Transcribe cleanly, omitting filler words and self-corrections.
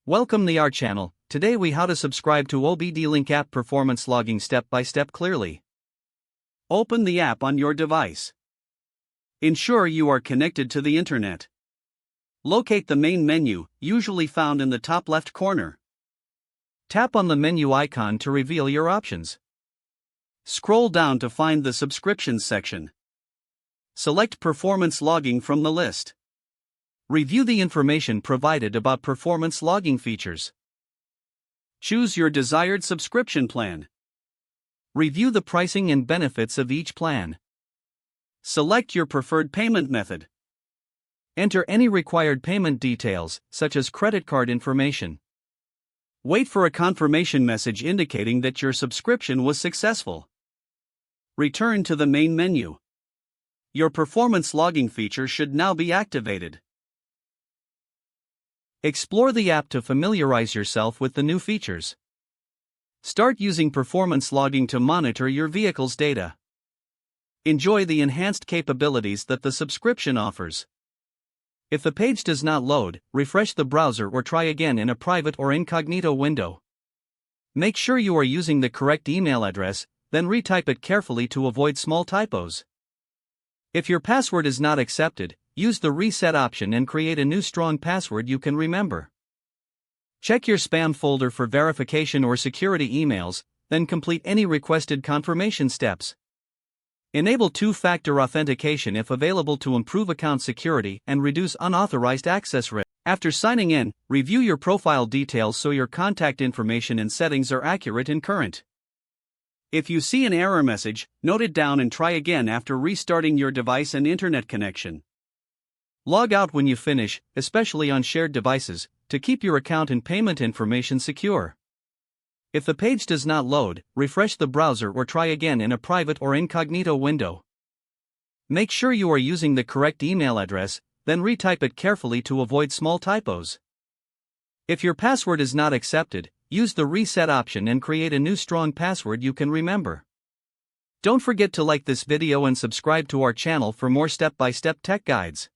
Welcome to our channel. Today we how to subscribe to OBDLink app performance logging step by step clearly. Open the app on your device. Ensure you are connected to the internet. Locate the main menu, usually found in the top left corner. Tap on the menu icon to reveal your options. Scroll down to find the subscriptions section. Select performance logging from the list. Review the information provided about performance logging features. Choose your desired subscription plan. Review the pricing and benefits of each plan. Select your preferred payment method. Enter any required payment details, such as credit card information. Wait for a confirmation message indicating that your subscription was successful. Return to the main menu. Your performance logging feature should now be activated. Explore the app to familiarize yourself with the new features. Start using performance logging to monitor your vehicle's data. Enjoy the enhanced capabilities that the subscription offers. If the page does not load, refresh the browser or try again in a private or incognito window. Make sure you are using the correct email address, then retype it carefully to avoid small typos. If your password is not accepted, use the reset option and create a new strong password you can remember. Check your spam folder for verification or security emails, then complete any requested confirmation steps. Enable two-factor authentication if available to improve account security and reduce unauthorized access risk. After signing in, review your profile details so your contact information and settings are accurate and current. If you see an error message, note it down and try again after restarting your device and internet connection. Log out when you finish, especially on shared devices, to keep your account and payment information secure. If the page does not load, refresh the browser or try again in a private or incognito window. Make sure you are using the correct email address, then retype it carefully to avoid small typos. If your password is not accepted, use the reset option and create a new strong password you can remember. Don't forget to like this video and subscribe to our channel for more step-by-step tech guides.